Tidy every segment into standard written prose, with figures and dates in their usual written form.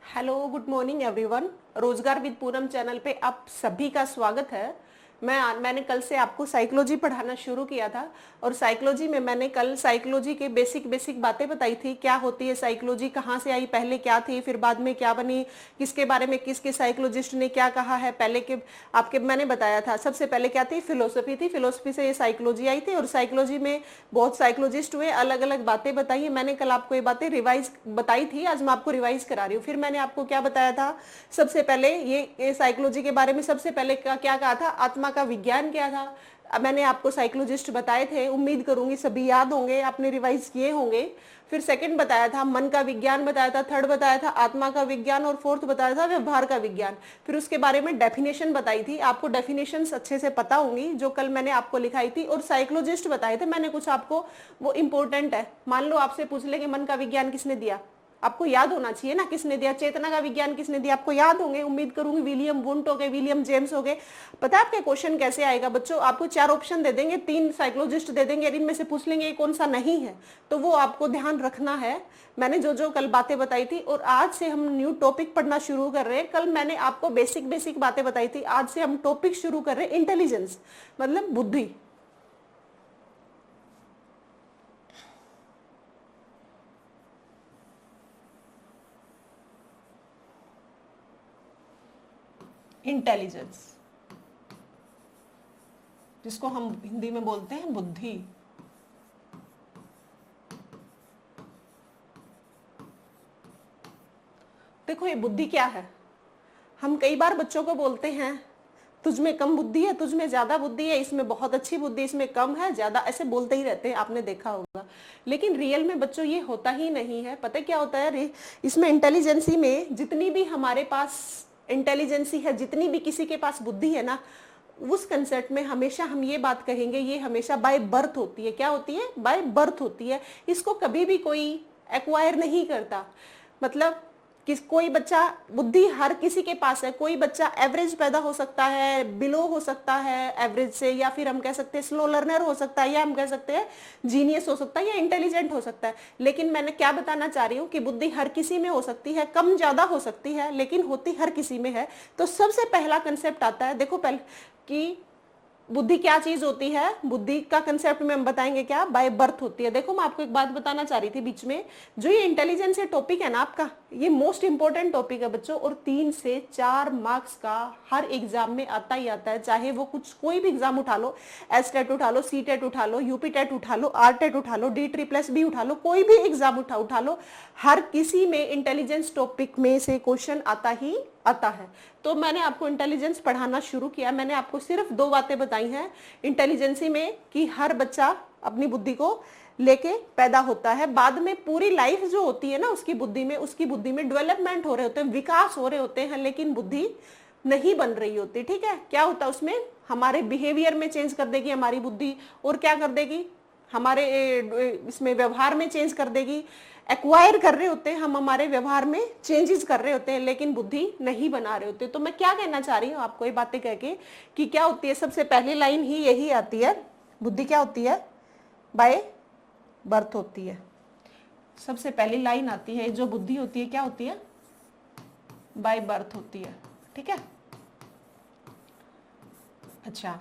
Hello, good morning everyone. रोजगार with Poonam channel पे आप सभी का स्वागत है। मैंने कल से आपको साइकोलॉजी पढ़ाना शुरू किया था और साइकोलॉजी में मैंने कल साइकोलॉजी के बेसिक बेसिक बातें बताई थी। क्या होती है साइकोलॉजी, कहाँ से आई, पहले क्या थी, फिर बाद में क्या बनी, किसके बारे में किसके साइकोलॉजिस्ट ने क्या कहा है, पहले के आपके मैंने बताया था। सबसे पहले क्या थी, फिलोसफी थी, फिलोसफी से ये साइकोलॉजी आई थी और साइकोलॉजी में बहुत साइकोलॉजिस्ट हुए, अलग अलग बातें बताई है। मैंने कल आपको ये बातें रिवाइज बताई थी, आज मैं आपको रिवाइज करा रही हूँ। फिर मैंने आपको क्या बताया था, सबसे पहले ये साइकोलॉजी के बारे में सबसे पहले क्या कहा था, आत्मा का विज्ञान क्या था। अब मैंने आपको साइकोलॉजिस्ट बताए थे, उम्मीद करूंगी सभी याद होंगे, आपने रिवाइज किए होंगे। फिर सेकंड बताया था मन का विज्ञान बताया था, थर्ड बताया था आत्मा का विज्ञान और फोर्थ बताया था व्यवहार का विज्ञान। फिर उसके बारे में डेफिनेशन बताई थी, आपको डेफिनेशन अच्छे से पता होंगी जो कल मैंने आपको लिखाई थी। और साइकोलॉजिस्ट बताए थे मैंने कुछ आपको, वो इंपॉर्टेंट है। मान लो आपसे पूछ ले कि मन का विज्ञान किसने दिया, आपको याद होना चाहिए ना किसने दिया। चेतना का विज्ञान किसने दिया, आपको याद होंगे, उम्मीद करूंगी। विलियम वुंट हो गए, विलियम जेम्स हो गए। पता है आपके क्वेश्चन कैसे आएगा बच्चों, आपको 4 ऑप्शन दे देंगे, 3 साइकोलॉजिस्ट दे देंगे, इनमें से पूछ लेंगे कौन सा नहीं है, तो वो आपको ध्यान रखना है। मैंने जो जो कल बातें बताई थी और आज से हम न्यू टॉपिक पढ़ना शुरू कर रहे हैं। कल मैंने आपको बेसिक बेसिक बातें बताई थी, आज से हम टॉपिक शुरू कर रहे हैं इंटेलिजेंस, मतलब बुद्धि। इंटेलिजेंस जिसको हम हिंदी में बोलते हैं बुद्धि। देखो ये बुद्धि क्या है, हम कई बार बच्चों को बोलते हैं तुझ में कम बुद्धि है, तुझ में ज्यादा बुद्धि है, इसमें बहुत अच्छी बुद्धि, इसमें कम है, ज्यादा, ऐसे बोलते ही रहते हैं, आपने देखा होगा। लेकिन रियल में बच्चों ये होता ही नहीं है। पता है क्या होता है, इसमें इंटेलिजेंसी में जितनी भी हमारे पास इंटेलिजेंसी है, जितनी भी किसी के पास बुद्धि है ना, उस कंसेप्ट में हमेशा हम ये बात कहेंगे, ये हमेशा बाय बर्थ होती है। क्या होती है, बाय बर्थ होती है। इसको कभी भी कोई एक्वायर नहीं करता। मतलब कोई बच्चा, बुद्धि हर किसी के पास है। कोई बच्चा एवरेज पैदा हो सकता है, बिलो हो सकता है एवरेज से, या फिर हम कह सकते हैं स्लो लर्नर हो सकता है, या हम कह सकते हैं जीनियस हो सकता है, या इंटेलिजेंट हो सकता है। लेकिन मैंने क्या बताना चाह रही हूँ कि बुद्धि हर किसी में हो सकती है, कम ज्यादा हो सकती है, लेकिन होती हर किसी में है। तो सबसे पहला कंसेप्ट आता है, देखो पहले कि बुद्धि क्या चीज होती है। बुद्धि का कंसेप्ट में हम बताएंगे क्या, बाय बर्थ होती है। देखो मैं आपको एक बात बताना चाह रही थी बीच में, जो ये इंटेलिजेंस टॉपिक है ना आपका, ये मोस्ट इंपॉर्टेंट टॉपिक है बच्चों, और 3 से 4 मार्क्स का हर एग्जाम में आता ही आता है। चाहे वो कोई भी एग्जाम उठा लो, एस टेट उठा लो, सी टेट उठा लो, यूपी टेट उठा लो, आर टेट उठा लो, D++ उठा लो, कोई भी एग्जाम उठा लो, हर किसी में इंटेलिजेंस टॉपिक में से क्वेश्चन आता ही आता है। तो मैंने आपको इंटेलिजेंस पढ़ाना शुरू किया, मैंने आपको सिर्फ 2 बातें बताई हैं इंटेलिजेंसी में, कि हर बच्चा अपनी बुद्धि को लेके पैदा होता है, बाद में पूरी लाइफ जो होती है ना उसकी बुद्धि में डेवलपमेंट हो रहे होते हैं, विकास हो रहे होते हैं, लेकिन बुद्धि नहीं बन रही होती। ठीक है, क्या होता है उसमें, हमारे बिहेवियर में चेंज कर देगी हमारी बुद्धि, और क्या कर देगी, हमारे इसमें व्यवहार में चेंज कर देगी। एक्वायर कर रहे होते हैं हम, हमारे व्यवहार में चेंजेस कर रहे होते हैं, लेकिन बुद्धि नहीं बना रहे होते। तो मैं क्या कहना चाह रही हूँ आपको ये बातें कह के, कि क्या होती है, सबसे पहली लाइन ही यही आती है, बुद्धि क्या होती है, बाय बर्थ होती है। सबसे पहली लाइन आती है, जो बुद्धि होती है क्या होती है, बाय बर्थ होती है। ठीक है, अच्छा।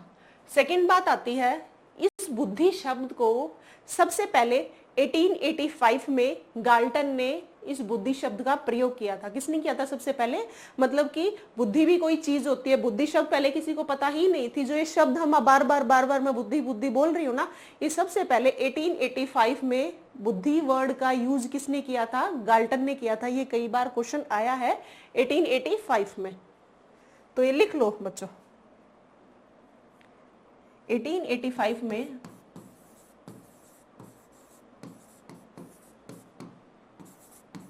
सेकंड बात आती है, इस बुद्धि शब्द को सबसे पहले 1885 में गाल्टन ने इस बुद्धि शब्द का प्रयोग किया था। किसने किया था सबसे पहले, मतलब कि बुद्धि भी कोई चीज होती है, बुद्धि शब्द पहले किसी को पता ही नहीं थी। जो ये शब्द हम बार बार मैं बुद्धि बुद्धि बोल रही हूँ ना, ये सबसे पहले 1885 में बुद्धि वर्ड का यूज किसने किया था, गाल्टन ने किया था। ये कई बार क्वेश्चन आया है 1885 में, तो ये लिख लो बच्चों। 1885 में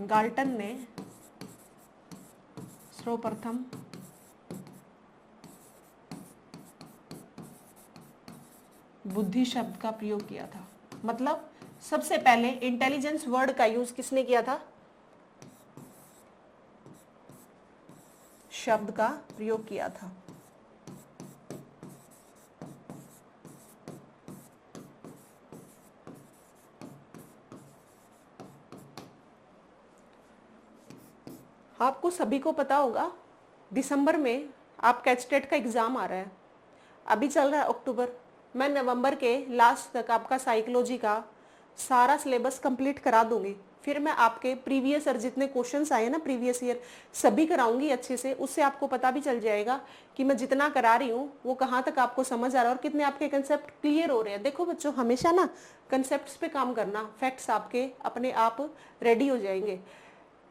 गाल्टन ने सर्वप्रथम बुद्धि शब्द का प्रयोग किया था। मतलब सबसे पहले इंटेलिजेंस वर्ड का यूज किसने किया था, शब्द का प्रयोग किया था। आपको सभी को पता होगा दिसंबर में आपका टेट का एग्ज़ाम आ रहा है, अभी चल रहा है अक्टूबर। मैं नवंबर के लास्ट तक आपका साइकोलॉजी का सारा सिलेबस कंप्लीट करा दूंगी। फिर मैं आपके प्रीवियस ईयर जितने क्वेश्चंस आए ना प्रीवियस ईयर सभी कराऊंगी अच्छे से। उससे आपको पता भी चल जाएगा कि मैं जितना करा रही हूँ वो कहाँ तक आपको समझ आ रहा है और कितने आपके कंसेप्ट क्लियर हो रहे हैं। देखो बच्चों, हमेशा ना कंसेप्ट पे काम करना, फैक्ट्स आपके अपने आप रेडी हो जाएंगे।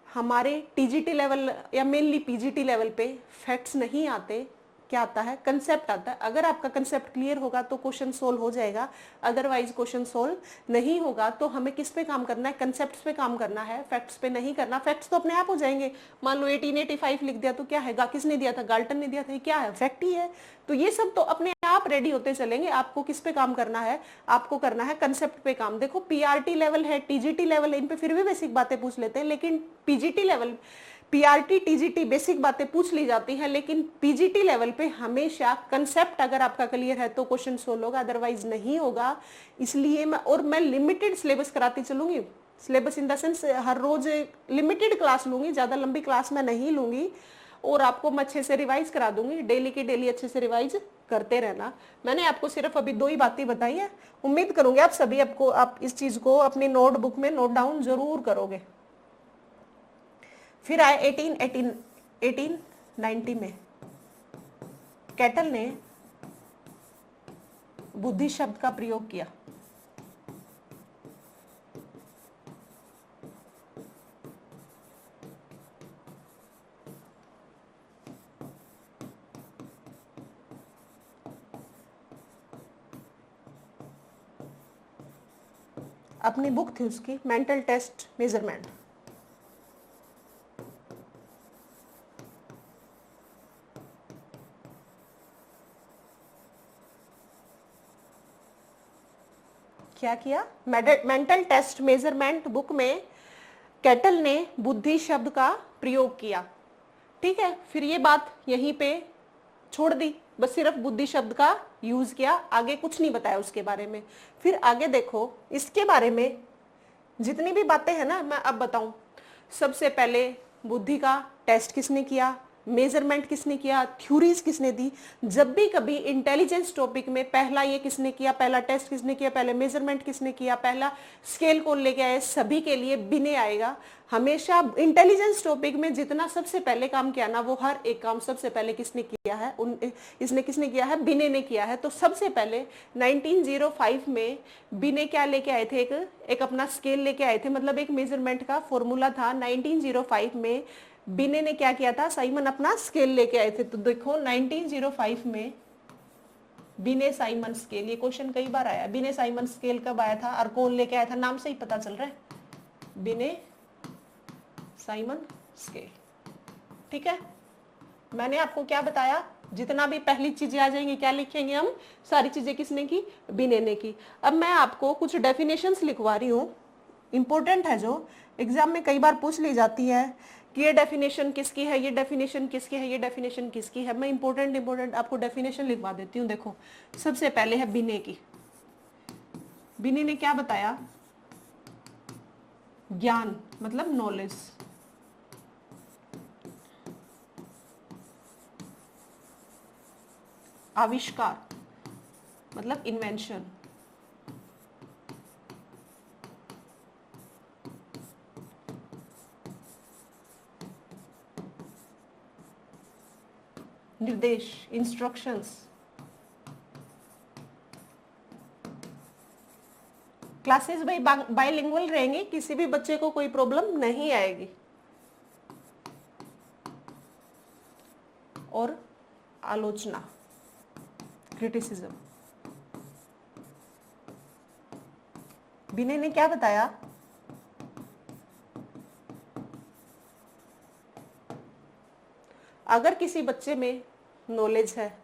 हमारे टीजीटी लेवल या मेनली पीजीटी लेवल पे फैक्ट्स नहीं आते, क्या आता है, कंसेप्ट आता है। अगर आपका कंसेप्ट क्लियर होगा तो क्वेश्चन सोल्व हो जाएगा, अदरवाइज क्वेश्चन सोल्व नहीं होगा। तो हमें किस पे काम करना है, कंसेप्ट्स पे काम करना है, फैक्ट्स पे नहीं करना। फैक्ट्स तो अपने आप हो जाएंगे। मान लो 1885 लिख दिया तो क्या है, किसने दिया था, गाल्टन ने दिया था, क्या है, फैक्ट ही है। तो ये सब तो अपने आप रेडी होते चलेंगे। आपको किस पे काम करना है, आपको करना है कंसेप्ट पे काम। देखो पीआरटी लेवल है, टीजीटी लेवल है, इन पे फिर भी बेसिक बातें पूछ लेते हैं, लेकिन PGT level, PRT TGT basic बातें पूछ ली जाती हैं, लेकिन पीजीटी लेवल पे हमेशा कंसेप्ट अगर आपका क्लियर है तो क्वेश्चन सोल्व होगा, अदरवाइज नहीं होगा। इसलिए मैं लिमिटेड सिलेबस कराती चलूंगी। सिलेबस इन द सेंस हर रोज लिमिटेड क्लास लूंगी, ज्यादा लंबी क्लास मैं नहीं लूंगी, और आपको मैं अच्छे से रिवाइज करा दूंगी। डेली की डेली अच्छे से रिवाइज करते रहना। मैंने आपको सिर्फ अभी 2 ही बातें बताई है। उम्मीद करूंगी आप सभी आप इस चीज को अपनी नोटबुक में नोट डाउन जरूर करोगे। फिर आए 1890 में कैटल ने बुद्धि शब्द का प्रयोग किया। अपनी बुक थी उसकी, मेंटल टेस्ट मेजरमेंट। क्या किया, मेंटल टेस्ट मेजरमेंट बुक में कैटल ने बुद्धि शब्द का प्रयोग किया। ठीक है, फिर ये बात यहीं पे छोड़ दी, बस सिर्फ बुद्धि शब्द का यूज किया, आगे कुछ नहीं बताया उसके बारे में। फिर आगे देखो इसके बारे में जितनी भी बातें हैं ना मैं अब बताऊं। सबसे पहले बुद्धि का टेस्ट किसने किया, मेजरमेंट किसने किया, थ्योरीज किसने दी। जब भी कभी इंटेलिजेंस टॉपिक में पहला ये किसने किया, पहला टेस्ट किसने किया, पहले मेजरमेंट किसने किया, पहला स्केल कौन लेके आए, सभी के लिए बिने आएगा। हमेशा इंटेलिजेंस टॉपिक में जितना सबसे पहले काम किया ना, वो हर एक काम सबसे पहले किसने किया है, इसने किसने किया है, बिने ने किया है। तो सबसे पहले 1905 में बिने क्या लेके आए थे, एक अपना स्केल लेके आए थे, मतलब एक मेजरमेंट का फॉर्मूला था। 1905 में बिने ने क्या किया था, साइमन अपना स्केल लेके आए थे। तो देखो 1905 में बिने साइमन स्केल, ये क्वेश्चन कई बार आया, बिने साइमन स्केल कब आया था और कौन लेके आया था, नाम से ही पता चल रहा है, बिने साइमन स्केल। ठीक है, मैंने आपको क्या बताया, जितना भी पहली चीजें आ जाएंगी क्या लिखेंगे हम, सारी चीजें किसने की, बिने ने की। अब मैं आपको कुछ डेफिनेशंस लिखवा रही हूँ, इंपॉर्टेंट है, जो एग्जाम में कई बार पूछ ली जाती है कि ये डेफिनेशन किसकी है, ये डेफिनेशन किसकी है, ये डेफिनेशन किसकी है। मैं इंपॉर्टेंट आपको डेफिनेशन लिखवा देती हूँ। देखो सबसे पहले है बिने की। बिने ने क्या बताया, ज्ञान मतलब नॉलेज, आविष्कार मतलब इन्वेंशन, निर्देश इंस्ट्रक्शंस, क्लासेस भाई बाइलिंगुअल रहेंगे, किसी भी बच्चे को कोई प्रॉब्लम नहीं आएगी। और आलोचना क्रिटिसिज्म। बिने ने क्या बताया, अगर किसी बच्चे में नॉलेज है,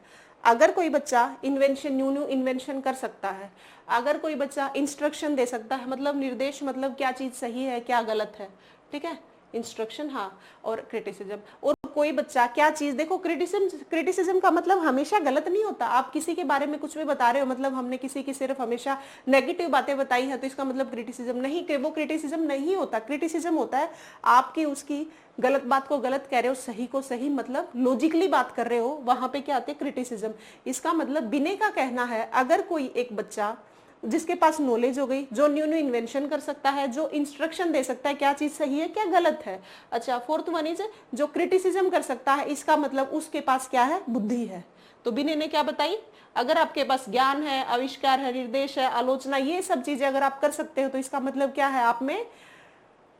अगर कोई बच्चा इन्वेंशन न्यू इन्वेंशन कर सकता है, अगर कोई बच्चा इंस्ट्रक्शन दे सकता है, मतलब निर्देश मतलब क्या चीज सही है क्या गलत है, ठीक है, इंस्ट्रक्शन हाँ, और क्रिटिसिज्म, और कोई बच्चा क्या चीज, देखो क्रिटिसिज्म का मतलब हमेशा गलत नहीं होता। आप किसी के बारे में कुछ भी बता रहे हो, मतलब हमने किसी की सिर्फ हमेशा नेगेटिव बातें बताई है तो इसका मतलब क्रिटिसिज्म नहीं, कि वो क्रिटिसिज्म नहीं होता। क्रिटिसिज्म होता है आपकी उसकी गलत बात को गलत कह रहे हो, सही को सही, मतलब लॉजिकली बात कर रहे हो, वहां पे क्या आती है क्रिटिसिज्म। इसका मतलब बिने का कहना है अगर कोई एक बच्चा जिसके पास नॉलेज हो गई, जो न्यू न्यू इन्वेंशन कर सकता है, जो इंस्ट्रक्शन दे सकता है क्या चीज सही है क्या गलत है। अच्छा, फोर्थ वन इज जो क्रिटिसिज्म कर सकता है, इसका मतलब उसके पास क्या है, बुद्धि है। तो बिने ने क्या बताई, अगर आपके पास ज्ञान है, आविष्कार है, निर्देश है, आलोचना, ये सब चीजें अगर आप कर सकते हो तो इसका मतलब क्या है, आप में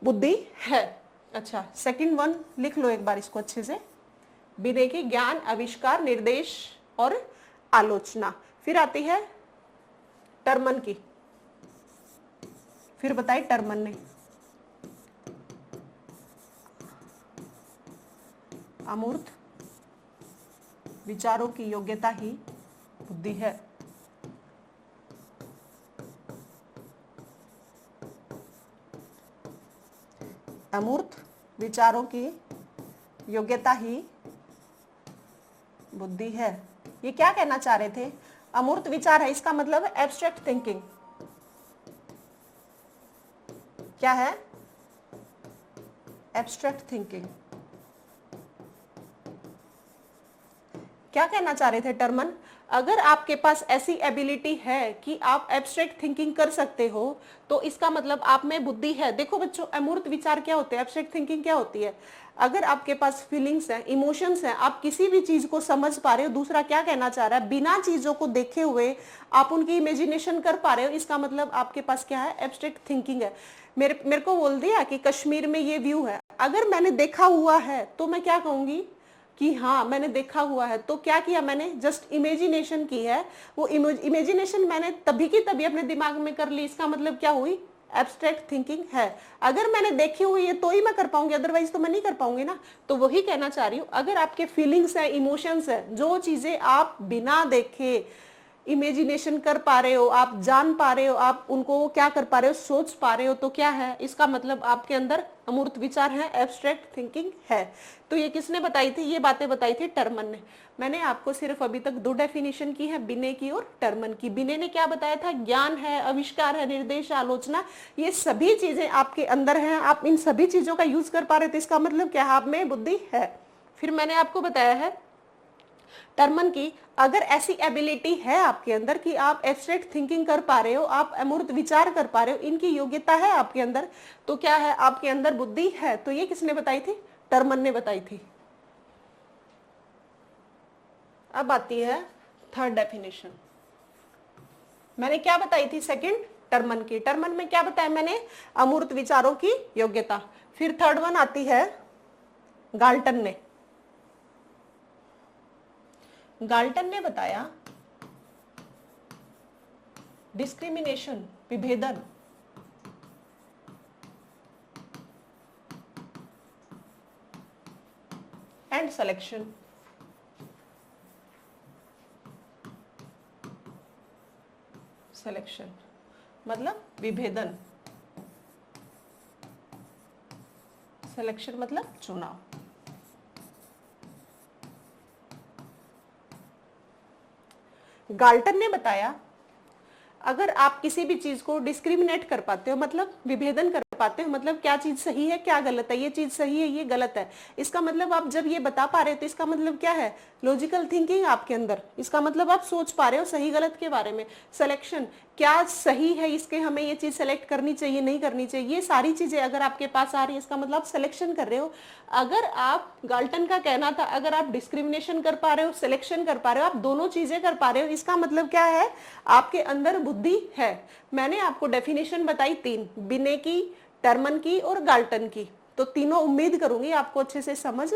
बुद्धि है। अच्छा, सेकंड वन लिख लो एक बार इसको अच्छे से। बिने की ज्ञान, आविष्कार, निर्देश और आलोचना। फिर आती है टर्मन की, फिर बताई टर्मन ने, अमूर्त विचारों की योग्यता ही बुद्धि है। अमूर्त विचारों की योग्यता ही बुद्धि है। ये क्या कहना चाह रहे थे, अमूर्त विचार है, इसका मतलब एब्स्ट्रैक्ट थिंकिंग। क्या है, एब्स्ट्रैक्ट थिंकिंग। क्या कहना चाह रहे थे टर्मन, अगर आपके पास ऐसी एबिलिटी है कि आप एब्स्ट्रैक्ट थिंकिंग कर सकते हो तो इसका मतलब आप में बुद्धि है। देखो बच्चों, अमूर्त विचार क्या होते हैं, एब्स्ट्रैक्ट थिंकिंग क्या होती है, अगर आपके पास फीलिंग्स हैं, इमोशंस हैं, आप किसी भी चीज को समझ पा रहे हो, दूसरा क्या कहना चाह रहा है, बिना चीजों को देखे हुए आप उनकी इमेजिनेशन कर पा रहे हो, इसका मतलब आपके पास क्या है, एब्स्ट्रैक्ट थिंकिंग है। मेरे को बोल दिया कि कश्मीर में ये व्यू है, अगर मैंने देखा हुआ है तो मैं क्या कहूंगी कि हाँ मैंने देखा हुआ है। तो क्या किया मैंने, जस्ट इमेजिनेशन की है, वो इमेजिनेशन मैंने तभी की तभी अपने दिमाग में कर ली, इसका मतलब क्या हुई, एब्स्ट्रैक्ट थिंकिंग है। अगर मैंने देखी हुई है तो ही मैं कर पाऊंगी, अदरवाइज तो मैं नहीं कर पाऊंगी ना। तो वही कहना चाह रही हूँ, अगर आपके फीलिंग्स है, इमोशंस है, जो चीजें आप बिना देखे इमेजिनेशन कर पा रहे हो, आप जान पा रहे हो, आप उनको क्या कर पा रहे हो, सोच पा रहे हो, तो क्या है, इसका मतलब आपके अंदर अमूर्त विचार है, एब्स्ट्रैक्ट थिंकिंग है। तो ये किसने बताई थी, ये बातें बताई थी टर्मन ने। मैंने आपको सिर्फ अभी तक दो डेफिनेशन की है, बिने की और टर्मन की। बिने ने क्या बताया था, ज्ञान है, आविष्कार है, निर्देश, आलोचना, ये सभी चीजें आपके अंदर हैं, आप इन सभी चीजों का यूज कर पा रहे थे, इसका मतलब क्या है, आप में बुद्धि है। फिर मैंने आपको बताया है टर्मन की, अगर ऐसी एबिलिटी है आपके अंदर कि आप एब्स्ट्रैक्ट थिंकिंग कर पा रहे हो, आप अमूर्त विचार कर पा रहे हो, इनकी योग्यता है आपके अंदर, तो क्या है, आपके अंदर बुद्धि है। तो ये किसने बताई थी, टर्मन ने बताई थी। अब आती है थर्ड डेफिनेशन। मैंने क्या बताई थी, सेकंड टर्मन की। टर्मन में क्या बताया मैंने, अमूर्त विचारों की योग्यता। फिर थर्ड वन आती है गाल्टन ने। गाल्टन ने बताया डिस्क्रिमिनेशन, विभेदन, एंड सिलेक्शन। सिलेक्शन मतलब विभेदन, सिलेक्शन मतलब चुनाव। गाल्टन ने बताया अगर आप किसी भी चीज को डिस्क्रिमिनेट कर पाते हो, मतलब विभेदन कर पाते हो, मतलब क्या चीज सही है क्या गलत है, ये चीज सही है ये गलत है, इसका मतलब आप जब ये बता पा रहे हो तो इसका मतलब क्या है, लॉजिकल थिंकिंग आपके अंदर, इसका मतलब आप सोच पा रहे हो सही गलत के बारे में। सिलेक्शन, क्या सही है, इसके हमें ये चीज सेलेक्ट करनी चाहिए नहीं करनी चाहिए, ये सारी चीजें अगर आपके पास आ रही है, इसका मतलब आप सिलेक्शन कर रहे हो। अगर आप, गाल्टन का कहना था, अगर आप डिस्क्रिमिनेशन कर पा रहे हो, सिलेक्शन कर पा रहे हो, आप दोनों चीजें कर पा रहे हो, इसका मतलब क्या है, आपके अंदर बुद्धि है। मैंने आपको डेफिनेशन बताई तीन, बिने की, टर्मन की और गाल्टन की। तो तीनों उम्मीद करूंगी आपको अच्छे से समझ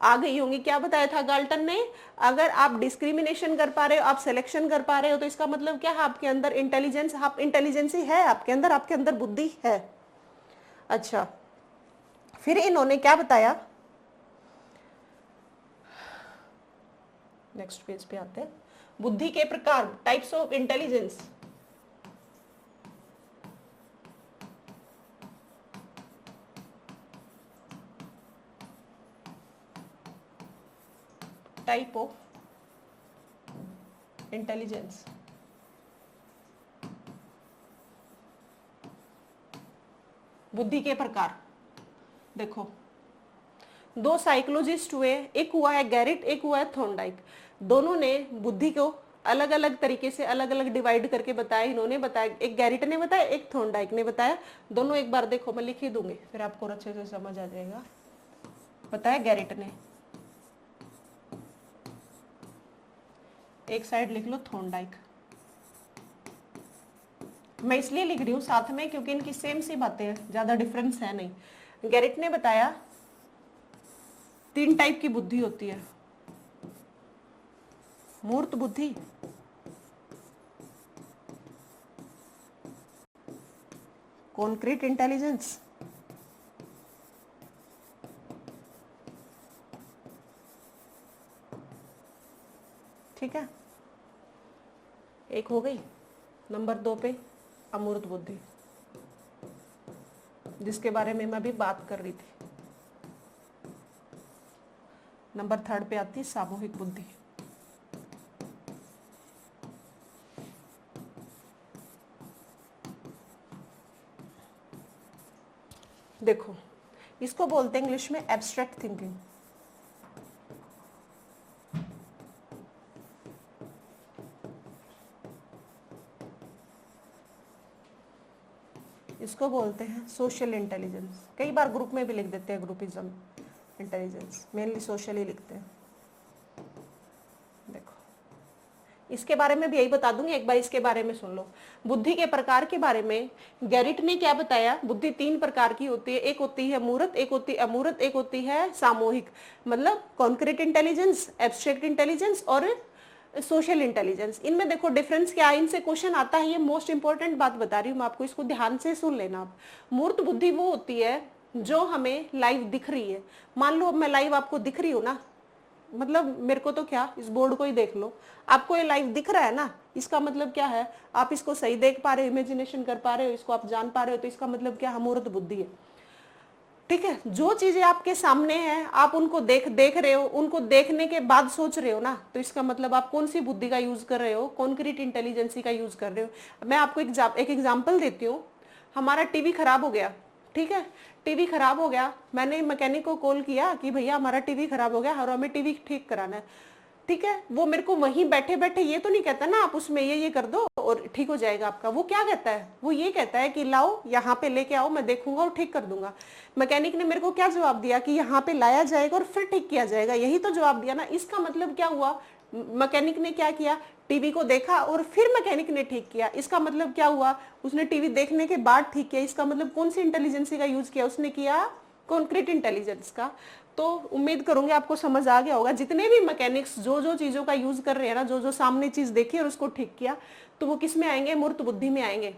आ गई होंगी। क्या बताया था गाल्टन ने, अगर आप डिस्क्रिमिनेशन कर पा रहे हो, आप सिलेक्शन कर पा रहे हो, तो इसका मतलब क्या है, आपके अंदर इंटेलिजेंस, आप इंटेलिजेंसी है आपके अंदर, आपके अंदर बुद्धि है। अच्छा, फिर इन्होंने क्या बताया, नेक्स्ट पेज पे आते हैं, बुद्धि के प्रकार, types of intelligence. Type of intelligence. बुद्धि के प्रकार। देखो, दो साइकोलॉजिस्ट हुए, एक हुआ है गैरिट, एक हुआ है थॉर्नडाइक। दोनों ने बुद्धि को अलग अलग तरीके से अलग अलग डिवाइड करके बताया। इन्होंने बताया, एक गैरिट ने बताया, एक थॉर्नडाइक ने बताया। दोनों एक बार देखो, मैं लिख ही दूंगी फिर आपको अच्छे से समझ आ जाएगा। बताया गैरिट ने, एक साइड लिख लो थॉर्नडाइक। मैं इसलिए लिख रही हूं साथ में क्योंकि इनकी सेम सी बातें हैं, ज्यादा डिफरेंस है नहीं। गैरिट ने बताया 3 टाइप की बुद्धि होती है। मूर्त बुद्धि, कॉन्क्रीट इंटेलिजेंस, ठीक है, एक हो गई। नंबर 2 पे अमूर्त बुद्धि, जिसके बारे में मैं अभी बात कर रही थी। नंबर 3 पे आती है सामूहिक बुद्धि। देखो, इसको बोलते हैं इंग्लिश में एब्स्ट्रैक्ट थिंकिंग। इसको बोलते हैं सोशल इंटेलिजेंस। कई बार ग्रुप में भी लिख देते हैं ग्रुपिज्म इंटेलिजेंस, मेनली सोशल ही लिखते हैं। देखो, इसके बारे में भी यही बता दूंगी, एक बार इसके बारे में सुन लो। बुद्धि के प्रकार के बारे में गैरिट ने क्या बताया? बुद्धि 3 प्रकार की होती है। एक होती है मूर्त, एक होती है अमूर्त, एक होती है सामूहिक। मतलब कॉन्क्रीट इंटेलिजेंस, एब्स्ट्रैक्ट इंटेलिजेंस और सोशल इंटेलिजेंस। इनमें देखो डिफरेंस क्या है, इनसे क्वेश्चन आता है। ये मोस्ट इंपॉर्टेंट बात बता रही हूँ मैं आपको, इसको ध्यान से सुन लेना आप। मूर्त बुद्धि वो होती है जो हमें लाइव दिख रही है। मान लो अब मैं लाइव आपको दिख रही हूँ ना, मतलब मेरे को तो क्या, इस बोर्ड को ही देख लो, आपको ये लाइव दिख रहा है ना, इसका मतलब क्या है? आप इसको सही देख पा रहे हो, इमेजिनेशन कर पा रहे हो, इसको आप जान पा रहे हो, तो इसका मतलब क्या? अमूर्त बुद्धि है। ठीक है, जो चीजें आपके सामने हैं आप उनको देख रहे हो, उनको देखने के बाद सोच रहे हो ना, तो इसका मतलब आप कौन सी बुद्धि का यूज कर रहे हो? कॉन्क्रीट इंटेलिजेंसी का यूज कर रहे हो। मैं आपको एक एग्जाम्पल देती हूँ। हमारा टीवी खराब हो गया, ठीक है, टीवी खराब हो गया। मैंने मैकेनिक को कॉल किया कि भैया हमारा टीवी खराब हो गया और हमें टीवी ठीक कराना है। ठीक है, वो मेरे को वहीं बैठे बैठे ये तो नहीं कहता ना आप उसमें ये कर दो और ठीक हो जाएगा आपका। वो क्या कहता है? वो ये कहता है कि लाओ यहाँ पे लेके आओ, मैं देखूंगा और ठीक कर दूंगा। मैकेनिक ने मेरे को क्या जवाब दिया? कि यहाँ पे लाया जाएगा और फिर ठीक किया जाएगा। यही तो जवाब दिया ना। इसका मतलब क्या हुआ? मैकेनिक ने क्या किया? टीवी को देखा और फिर मैकेनिक ने ठीक किया। इसका मतलब क्या हुआ? उसने टीवी देखने के बाद ठीक किया। इसका मतलब कौन सी इंटेलिजेंसी का यूज किया उसने? किया कॉन्क्रीट इंटेलिजेंस का। तो उम्मीद करूंगी आपको समझ आ गया होगा। जितने भी मैकेनिक्स जो जो चीजों का यूज कर रहे हैं ना, जो जो सामने चीज देखी और उसको ठीक किया, तो वो किस में आएंगे? मूर्त बुद्धि में आएंगे।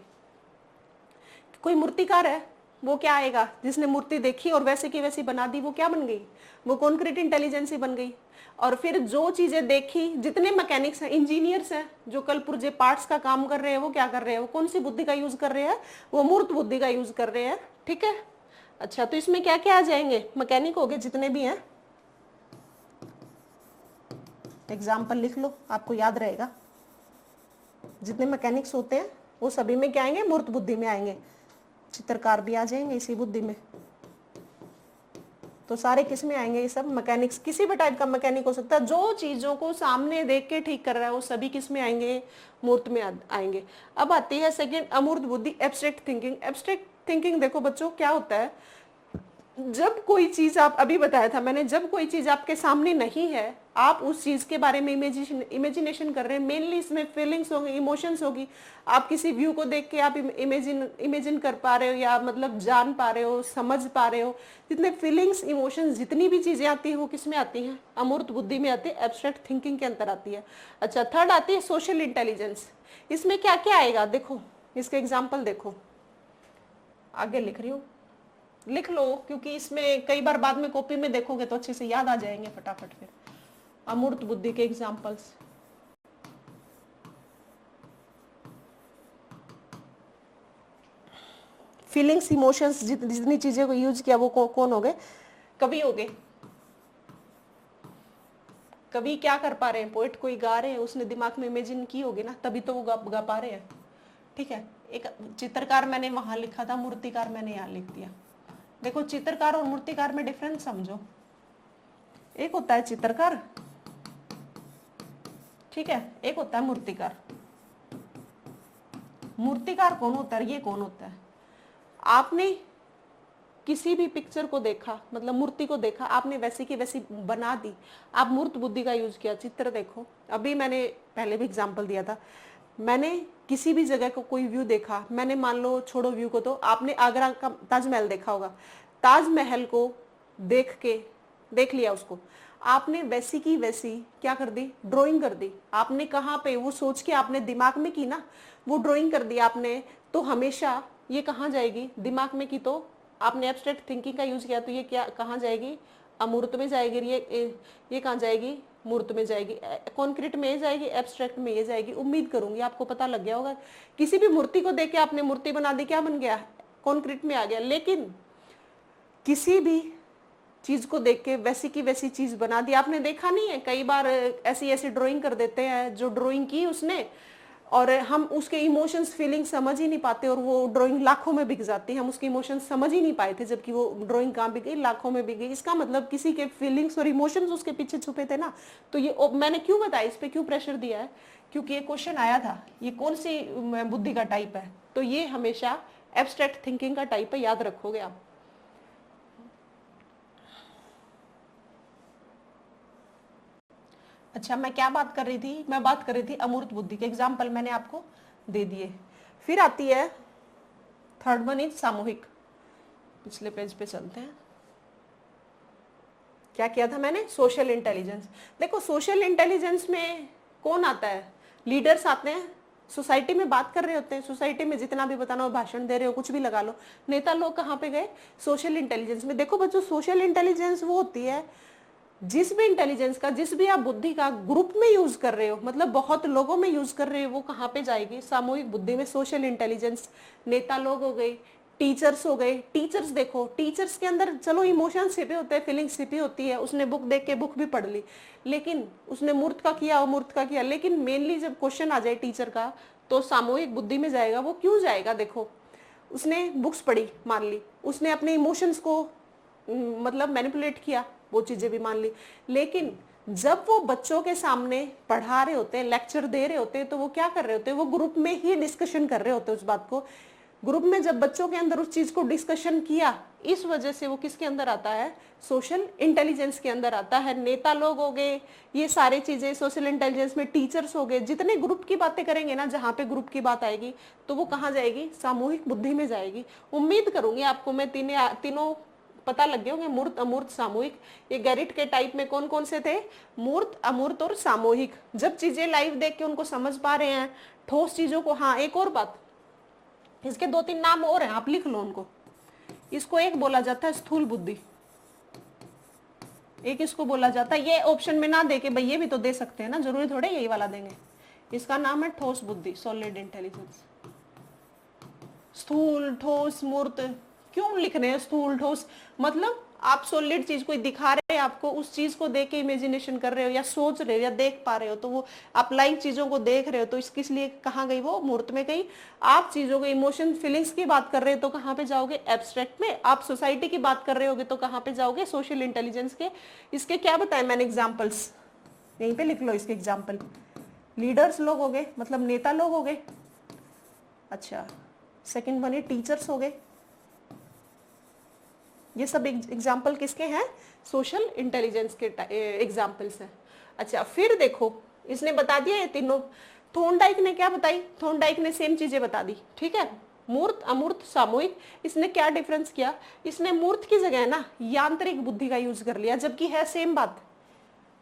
कोई मूर्तिकार है, वो क्या आएगा? जिसने मूर्ति देखी और वैसे की वैसी बना दी, वो क्या बन गई? वो कॉन्क्रीट इंटेलिजेंस ही बन गई। और फिर जो चीजें देखी, जितने मैकेनिक्स हैं, इंजीनियर्स हैं, जो कल पुर्जे पार्ट्स का काम कर रहे हैं, वो क्या कर रहे हैं? वो कौन सी बुद्धि का यूज कर रहे हैं? वो मूर्त बुद्धि का यूज कर रहे हैं। ठीक है, अच्छा, तो इसमें क्या क्या आ जाएंगे? मैकेनिक हो गए जितने भी हैं। एग्जाम्पल लिख लो, आपको याद रहेगा। जितने मैकेनिक्स होते हैं वो सभी में क्या आएंगे? मूर्त बुद्धि में आएंगे। चित्रकार भी आ जाएंगे इसी बुद्धि में। तो सारे किस में आएंगे? ये सब मैकेनिक्स, किसी भी टाइप का मैकेनिक हो सकता है, जो चीजों को सामने देख के ठीक कर रहा है, वो सभी किस में आएंगे? मूर्त में आएंगे। अब आती है सेकंड, अमूर्त बुद्धि, एब्स्ट्रैक्ट थिंकिंग। एब्स्ट्रैक्ट थिंकिंग देखो बच्चों क्या होता है, जब कोई चीज, आप अभी बताया था मैंने, जब कोई चीज आपके सामने नहीं है, आप उस चीज के बारे में इमेजिनेशन कर रहे हैं। मेनली इसमें फीलिंग्स होंगी, इमोशंस होगी। आप किसी व्यू को देख के आप इमेजिन कर पा रहे हो, या मतलब जान पा रहे हो, समझ पा रहे हो। जितने फीलिंग्स, इमोशंस, जितनी भी चीजें आती है वो किस में आती हैं? अमूर्त बुद्धि में आती है, एब्स्ट्रैक्ट थिंकिंग के अंतर आती है। अच्छा, थर्ड आती है सोशल इंटेलिजेंस। इसमें क्या क्या आएगा? देखो इसके एग्जाम्पल देखो, आगे लिख रही हूँ, लिख लो, क्योंकि इसमें कई बार बाद में कॉपी में देखोगे तो अच्छे से याद आ जाएंगे फटाफट। फिर अमूर्त बुद्धि के एग्जाम्पल्स, फीलिंग्स, इमोशंस, जितनी चीजें को यूज किया वो कौन हो गए? कवि हो गए। कवि क्या कर पा रहे हैं, पोएट कोई गा रहे हैं, उसने दिमाग में इमेजिन की होगी ना, तभी तो वो गा पा रहे हैं। ठीक है, एक चित्रकार मैंने वहां लिखा था, मूर्तिकार मैंने यहाँ लिख दिया। देखो चित्रकार और मूर्तिकार में डिफरेंस समझो। एक होता है चित्रकार, ठीक है, एक होता है मूर्तिकार। मूर्तिकार कौन होता है, ये कौन होता है? आपने किसी भी पिक्चर को देखा, मतलब मूर्ति को देखा, आपने वैसी की वैसी बना दी, आप मूर्त बुद्धि का यूज किया। चित्र देखो, अभी मैंने पहले भी एग्जांपल दिया था, मैंने किसी भी जगह को कोई व्यू देखा, मैंने मान लो छोड़ो व्यू को, तो आपने आगरा का ताजमहल देखा होगा, ताजमहल को देख लिया उसको, आपने वैसी की वैसी क्या कर दी, ड्राइंग कर दी। आपने कहाँ पे वो सोच के आपने दिमाग में की ना, वो ड्राइंग कर दी आपने, तो हमेशा ये कहाँ जाएगी, दिमाग में की, तो आपने एब्स्ट्रैक्ट थिंकिंग का यूज किया, तो ये क्या कहाँ जाएगी, अमूर्त में जाएगी। ये कहाँ जाएगी, मूर्त में जाएगी। कॉन्क्रीट में ये जाएगी, एब्स्ट्रैक्ट में ये जाएगी। उम्मीद करूंगी आपको पता लग गया होगा। किसी भी मूर्ति को देख के आपने मूर्ति बना दी, क्या बन गया, कॉन्क्रीट में आ गया। लेकिन किसी भी चीज को देख के वैसी की वैसी चीज बना दी। आपने देखा नहीं है, कई बार ऐसी ऐसी ड्राइंग कर देते हैं, जो ड्राइंग की उसने, और हम उसके इमोशंस फीलिंग समझ ही नहीं पाते, और वो ड्राइंग लाखों में बिक जाती है। हम उसके इमोशंस समझ ही नहीं पाए थे, जबकि वो ड्राइंग कहाँ बिक गई, लाखों में बिक गई। इसका मतलब किसी के फीलिंग्स और इमोशंस उसके पीछे छुपे थे ना। तो ये मैंने क्यों बताया, इस पे क्यों प्रेशर दिया है, क्योंकि ये क्वेश्चन आया था, ये कौन सी बुद्धि का टाइप है। तो ये हमेशा एब्स्ट्रैक्ट थिंकिंग का टाइप है, याद रखोगे आप। अच्छा, मैं क्या बात कर रही थी, मैं बात कर रही थी अमूर्त बुद्धि के। एग्जाम्पल मैंने आपको दे दिए। फिर आती है थर्ड वन इज सामूहिक। पिछले पेज पे चलते हैं। क्या किया था मैंने, सोशल इंटेलिजेंस। देखो सोशल इंटेलिजेंस में कौन आता है, लीडर्स आते हैं, सोसाइटी में बात कर रहे होते हैं, सोसाइटी में जितना भी बताना हो, भाषण दे रहे हो, कुछ भी लगा लो। नेता लोग कहाँ पे गए, सोशल इंटेलिजेंस में। देखो बच्चों, सोशल इंटेलिजेंस वो होती है, जिस भी इंटेलिजेंस का, जिस भी आप बुद्धि का ग्रुप में यूज कर रहे हो, मतलब बहुत लोगों में यूज कर रहे हो, वो कहाँ पे जाएगी, सामूहिक बुद्धि में। सोशल इंटेलिजेंस, नेता लोग हो गए, टीचर्स हो गए। टीचर्स देखो, टीचर्स के अंदर चलो इमोशन छिपे होते हैं, फीलिंग छिपी होती है, उसने बुक देख के बुक भी पढ़ ली, लेकिन उसने मूर्त का किया, अमूर्त का किया। लेकिन मेनली जब क्वेश्चन आ जाए टीचर का, तो सामूहिक बुद्धि में जाएगा। वो क्यों जाएगा, देखो उसने बुक्स पढ़ी, मान ली, उसने अपने इमोशंस को मतलब मैनिपुलेट किया, वो चीजें भी मान ली। लेकिन जब वो बच्चों के सामने पढ़ा रहे होते हैं, लेक्चर दे रहे होते हैं, तो वो क्या कर रहे होते हैं, वो ग्रुप में ही डिस्कशन कर रहे होते हैं उस बात को। ग्रुप में जब बच्चों के अंदर उस चीज को डिस्कशन किया, इस वजह से वो किसके अंदर आता है, सोशल इंटेलिजेंस के अंदर आता है। नेता लोग हो गए, ये सारी चीजें सोशल इंटेलिजेंस में। टीचर्स हो गए, जितने ग्रुप की बातें करेंगे ना, जहाँ पे ग्रुप की बात आएगी, तो वो कहाँ जाएगी, सामूहिक बुद्धि में जाएगी। उम्मीद करूंगी आपको मैं तीनों पता लग गए होंगे, मूर्त, अमूर्त, सामूहिक। ये गैरिट के टाइप में कौन कौन से थे, मूर्त, अमूर्त और सामूहिक। जब चीजें लाइव देख के उनको समझ पा रहे हैं, ठोस चीजों को। हाँ, एक और बात, इसके 2-3 नाम और हैं, आप लिख लो उनको। इसको एक बोला जाता है स्थूल बुद्धि, एक इसको बोला जाता है, ये ऑप्शन में ना दे के, भाई ये भी तो दे सकते हैं ना, जरूरी थोड़े यही वाला देंगे। इसका नाम है ठोस बुद्धि, सॉलिड इंटेलिजेंस। स्थूल, ठोस, मूर्त, क्यों लिख रहे हैं स्थूल, ठोस? मतलब आप सॉलिड चीज कोई दिखा रहे हैं आपको, उस चीज को देख के इमेजिनेशन कर रहे हो, या सोच रहे हो, या देख पा रहे हो, तो वो आप लाइव चीजों को देख रहे हो, तो किस लिए कहाँ गई, वो मूर्त में गई। आप चीजों के इमोशन, फीलिंग्स की बात कर रहे हो, तो कहाँ पे जाओगे, एब्स्ट्रैक्ट में। आप सोसाइटी की बात कर रहे होगे, तो कहाँ पे जाओगे, सोशल इंटेलिजेंस के। इसके क्या बताए मैंने एग्जाम्पल्स, यहीं पे लिख लो इसके एग्जाम्पल। लीडर्स लोग हो गए, मतलब नेता लोग हो गए। अच्छा, सेकंड वन, टीचर्स हो गए। ये सब एग्जाम्पल किसके हैं, सोशल इंटेलिजेंस के एग्जाम्पल्स हैं। अच्छा, फिर देखो, इसने बता दिया ये तीनों। थॉर्नडाइक ने क्या बताई, थॉर्नडाइक ने सेम चीजें बता दी, ठीक है, मूर्त, अमूर्त, सामूहिक। इसने क्या डिफरेंस किया, इसने मूर्त की जगह ना यांत्रिक बुद्धि का यूज कर लिया, जबकि है सेम बात।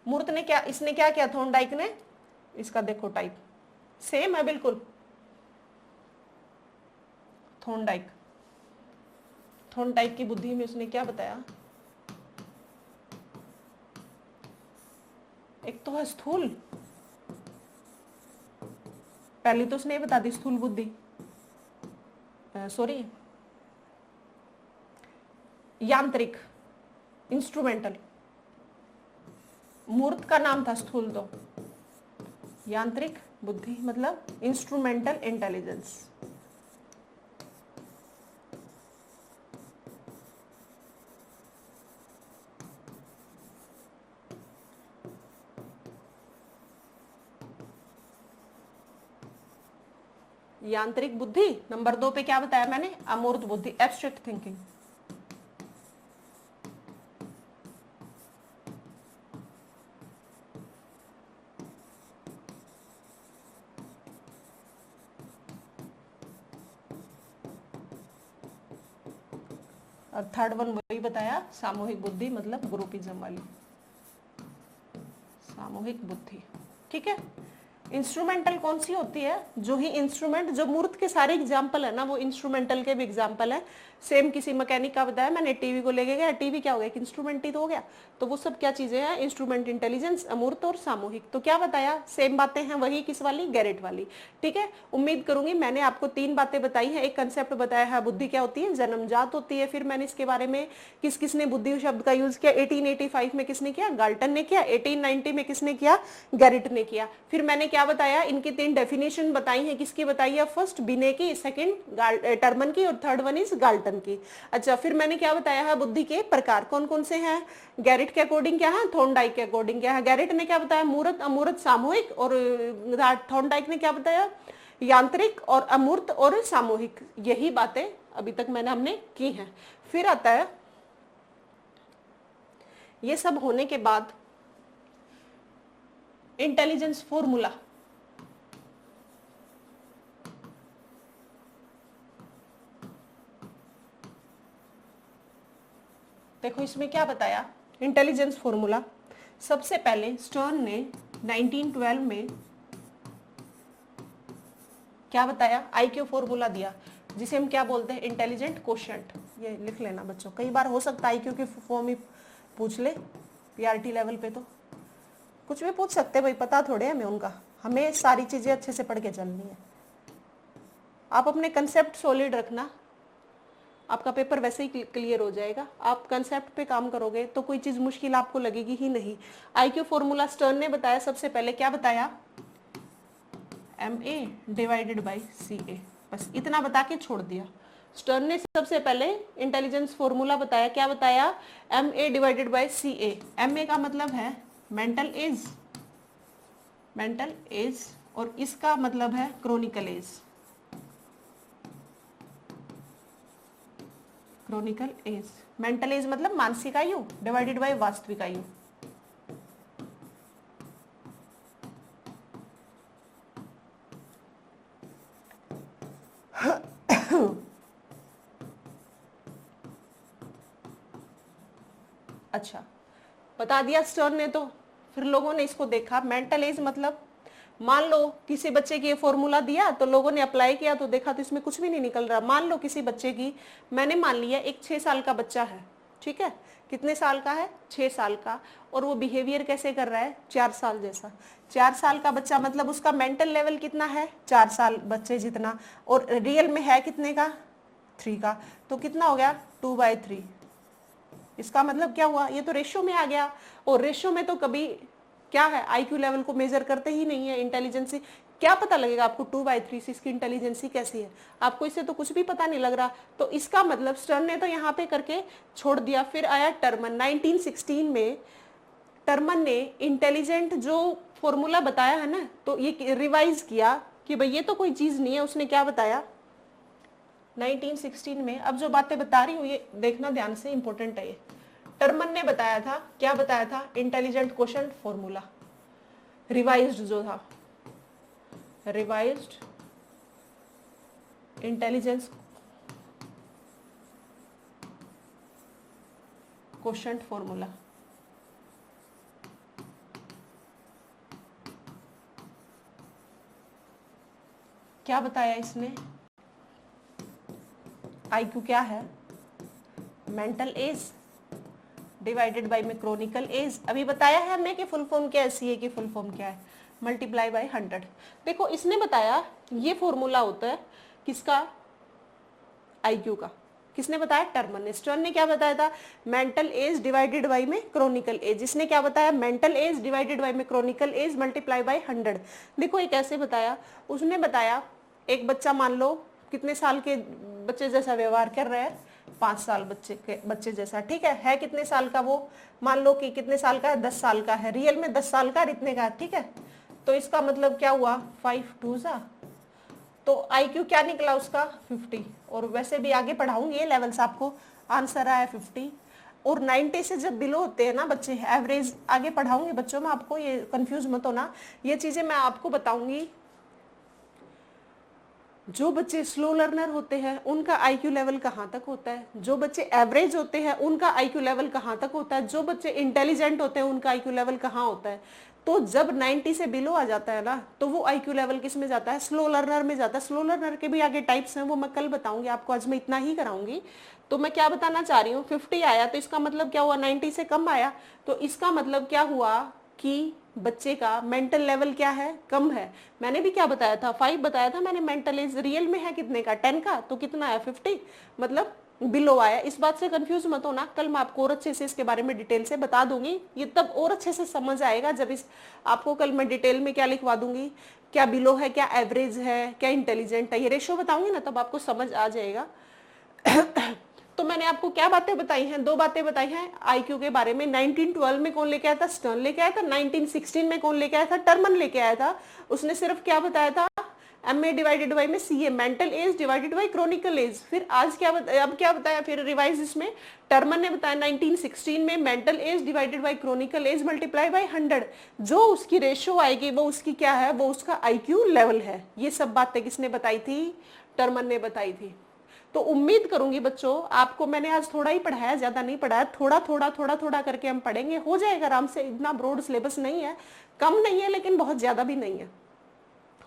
मूर्त ने क्या, इसने क्या किया थॉर्नडाइक ने, इसका देखो टाइप सेम है बिल्कुल। थॉर्नडाइक की बुद्धि में उसने क्या बताया, एक तो है स्थूल, पहली तो उसने बता दी स्थूल बुद्धि, सॉरी यांत्रिक, इंस्ट्रूमेंटल। मूर्त का नाम था स्थूल, तो यांत्रिक बुद्धि मतलब इंस्ट्रूमेंटल इंटेलिजेंस। यांत्रिक बुद्धि। नंबर 2 पे क्या बताया मैंने, अमूर्त बुद्धि, एब्स्ट्रैक्ट थिंकिंग। और थर्ड वन वही बताया, सामूहिक बुद्धि मतलब ग्रुपिज्म वाली सामूहिक बुद्धि। ठीक है। इंस्ट्रूमेंटल कौन सी होती है, जो ही इंस्ट्रूमेंट, जो मूर्त के सारे एग्जाम्पल है ना वो इंस्ट्रूमेंटल के भी एग्जाम्पल है। सेम किसी मैकेनिक का बताया मैंने, टीवी को लेके गया, टीवी क्या हो गया, एक इंस्ट्रूमेंट ही तो हो गया। तो वो सब क्या चीजें हैं, इंस्ट्रूमेंट, इंटेलिजेंस, अमूर्त और सामूहिक। तो क्या बताया, सेम बातें हैं, वही किस वाली, गैरेट वाली। ठीक है। उम्मीद करूंगी मैंने आपको 3 बातें बताई हैं, एक कंसेप्ट बताया है बुद्धि क्या होती है, जन्मजात होती है। फिर मैंने इसके बारे में किस किसने बुद्धि शब्द का यूज किया, 1885 में किसने किया, गाल्टन ने किया, 1890 में किसने किया, गैरेट ने किया। फिर मैंने क्या बताया, इनकी 3 डेफिनेशन बताई है, किसकी बताई है, फर्स्ट बिने की, सेकंड टर्मन की और थर्ड वन इज गाल्टन की। अच्छा, फिर मैंने क्या बताया है, बुद्धि के प्रकार कौन कौन से हैं, गैरेट के अकॉर्डिंग क्या है, थॉर्नडाइक के अकॉर्डिंग क्या है। गैरेट ने क्या बताया, मूर्त, अमूर्त, सामूहिक, और थॉर्नडाइक ने क्या बताया, यांत्रिक और अमूर्त और सामूहिक। यही बातें अभी तक हमने की हैं। फिर आता है, ये सब होने के बाद इंटेलिजेंस फॉर्मूला। देखो इसमें क्या बताया, इंटेलिजेंस फॉर्मूला सबसे पहले स्टर्न ने 1912 में क्या बताया, आईक्यू फॉर्मूला दिया, जिसे हम क्या बोलते हैं, इंटेलिजेंट कोशेंट। ये लिख लेना बच्चों, कई बार हो सकता है आईक्यू की फॉर्म ही पूछ ले, पीआरटी लेवल पे तो कुछ भी पूछ सकते हैं भाई, पता थोड़े हमें उनका, हमें सारी चीजें अच्छे से पढ़ के चलनी है। आप अपने कंसेप्ट सॉलिड रखना, आपका पेपर वैसे ही क्लियर हो जाएगा। आप कंसेप्ट पे काम करोगे तो कोई चीज मुश्किल आपको लगेगी ही नहीं। आईक्यू फॉर्मूला स्टर्न ने बताया, सबसे पहले क्या बताया, MA डिवाइडेड बाई CA, बस इतना बता के छोड़ दिया। स्टर्न ने सबसे पहले इंटेलिजेंस फॉर्मूला बताया, क्या बताया, MA divided by CA। MA का मतलब है मेंटल एज, मेंटल एज, और इसका मतलब है chronicle age, chronicle age. Mental age मतलब मानसिक आयु, डिवाइडेड बाय वास्तविक आयु। अच्छा, बता दिया स्टर्न ने। तो फिर लोगों ने इसको देखा, मेंटल एज मतलब, मान लो किसी बच्चे की ये फॉर्मूला दिया तो लोगों ने अप्लाई किया तो देखा तो इसमें कुछ भी नहीं निकल रहा। मान लो किसी बच्चे की, मैंने मान लिया एक 6 साल का बच्चा है, ठीक है, कितने साल का है, 6 साल का, और वो बिहेवियर कैसे कर रहा है, 4 साल जैसा। 4 साल का बच्चा मतलब उसका मेंटल लेवल कितना है, 4 साल बच्चे जितना, और रियल में है कितने का, 3 का, तो कितना हो गया, 2/3। इसका मतलब क्या हुआ, ये तो रेशियो में आ गया, और रेशियो में तो कभी क्या है, आईक्यू लेवल को मेजर करते ही नहीं है, इंटेलिजेंसी क्या पता लगेगा आपको 2/3 से इसकी इंटेलिजेंसी कैसी है, आपको इससे तो कुछ भी पता नहीं लग रहा। तो इसका मतलब स्टर्न ने तो यहाँ पे करके छोड़ दिया। फिर आया टर्मन 1916 में, टर्मन ने इंटेलिजेंट जो फॉर्मूला बताया है ना, तो ये रिवाइज किया कि भाई ये तो कोई चीज नहीं है। उसने क्या बताया 1916 में, अब जो बातें बता रही हूँ ये देखना ध्यान से, इंपॉर्टेंट है ये। टर्मन ने बताया था, क्या बताया था, इंटेलिजेंट क्वोशंट फॉर्मूला, रिवाइज्ड जो था, रिवाइज्ड इंटेलिजेंस क्वोशंट फॉर्मूला। क्या बताया इसने, आईक्यू क्या है, मेंटल एज डिवाइडेड बाय में क्रोनिकल एज। अभी बताया है हमने कि फुल फॉर्म क्या है, सीए की फुल फॉर्म क्या है, मल्टीप्लाई बाय 100। देखो इसने बताया ये फॉर्मूला होता है किसका, आईक्यू का, किसने बताया? टर्मन ने। स्टर्न ने क्या बताया था? मेंटल एज डिवाइडेड बाई में क्रोनिकल एज। इसने क्या बताया? मेंटल एज डिवाइडेड बाई में क्रोनिकल एज मल्टीप्लाई बाई 100। देखो ये कैसे बताया, उसने बताया एक बच्चा मान लो कितने साल के बच्चे जैसा व्यवहार कर रहा है, 5 साल बच्चे जैसा, ठीक है कितने साल का वो, मान लो कि कितने साल का है, 10 साल का है, रियल में 10 साल का इतने का, ठीक है। तो इसका मतलब क्या हुआ, 5 2 सा, तो IQ क्या निकला उसका 50। और वैसे भी आगे पढ़ाऊंगी ये लेवल्स आपको, आंसर आया 50। और 90 से जब बिलो होते हैं ना बच्चे, एवरेज आगे पढ़ाऊंगी बच्चों में, आपको ये कंफ्यूज मत होना, ये चीजें मैं आपको बताऊंगी। जो बच्चे स्लो लर्नर होते हैं उनका IQ लेवल कहाँ तक होता है, जो बच्चे एवरेज होते हैं उनका IQ लेवल कहाँ तक होता है, जो बच्चे इंटेलिजेंट होते हैं उनका IQ लेवल कहाँ होता है। तो जब 90 से बिलो आ जाता है ना, तो वो IQ लेवल किस में जाता है, स्लो लर्नर में जाता है। स्लो लर्नर के भी आगे टाइप्स हैं, वो मैं कल बताऊंगी आपको, आज मैं इतना ही कराऊंगी। तो मैं क्या बताना चाह रही हूँ, 50 आया तो इसका मतलब क्या हुआ, 90 से कम आया, तो इसका मतलब क्या हुआ कि बच्चे का मेंटल लेवल क्या है, कम है। मैंने भी क्या बताया था, 5 बताया था मैंने, मेंटल एज रियल में है कितने का, 10 का, तो कितना है 50, मतलब बिलो आया। इस बात से कंफ्यूज मत होना, कल मैं आपको और अच्छे से इसके बारे में डिटेल से बता दूंगी, ये तब और अच्छे से समझ आएगा जब इस आपको कल मैं डिटेल में क्या लिखवा दूंगी, क्या बिलो है, क्या एवरेज है, क्या इंटेलिजेंट है, ये रेशो बताऊंगी ना, तब आपको समझ आ जाएगा। तो मैंने आपको क्या बातें बताई हैं, 2 बातें बताई हैं IQ के बारे में। 1912 में कौन लेके आया था, स्टर्न लेके आया था। 1916 में कौन लेके आया था, टर्मन लेके आया था। उसने सिर्फ क्या बताया था, MA डिवाइडेड बाई में CA, mental age divided by chronicle age. फिर आज क्या बताया, अब क्या बताया फिर रिवाइज इसमें, टर्मन ने बताया 1916 में mental age divided by chronicle age multiply by 100। जो उसकी रेशो आएगी वो उसकी क्या है, वो उसका IQ लेवल है। ये सब बातें किसने बताई थी, टर्मन ने बताई थी। तो उम्मीद करूंगी बच्चों आपको मैंने आज थोड़ा ही पढ़ाया, ज्यादा नहीं पढ़ाया, थोड़ा करके हम पढ़ेंगे, हो जाएगा आराम से। इतना ब्रॉड सिलेबस नहीं है, कम नहीं है लेकिन बहुत ज्यादा भी नहीं है,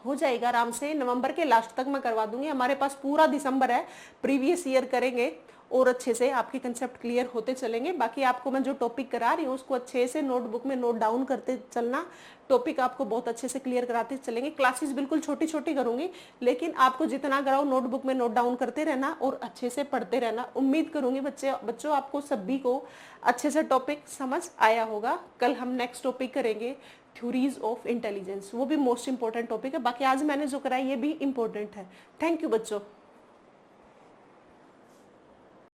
हो जाएगा आराम से। नवंबर के लास्ट तक मैं करवा दूंगी, हमारे पास पूरा दिसंबर है, प्रीवियस ईयर करेंगे और अच्छे से आपके कंसेप्ट क्लियर होते चलेंगे। बाकी आपको मैं जो टॉपिक करा रही हूँ उसको अच्छे से नोटबुक में नोट डाउन करते चलना, टॉपिक आपको बहुत अच्छे से क्लियर कराते चलेंगे। क्लासेस बिल्कुल छोटी छोटी करूंगी, लेकिन आपको जितना कराओ नोटबुक में नोट डाउन करते रहना और अच्छे से पढ़ते रहना। उम्मीद करूंगी बच्चों आपको सभी को अच्छे से टॉपिक समझ आया होगा। कल हम नेक्स्ट टॉपिक करेंगे थ्योरीज ऑफ इंटेलिजेंस, वो भी मोस्ट इंपॉर्टेंट टॉपिक है। बाकी आज मैंने जो कराया ये भी इंपॉर्टेंट है। थैंक यू बच्चों।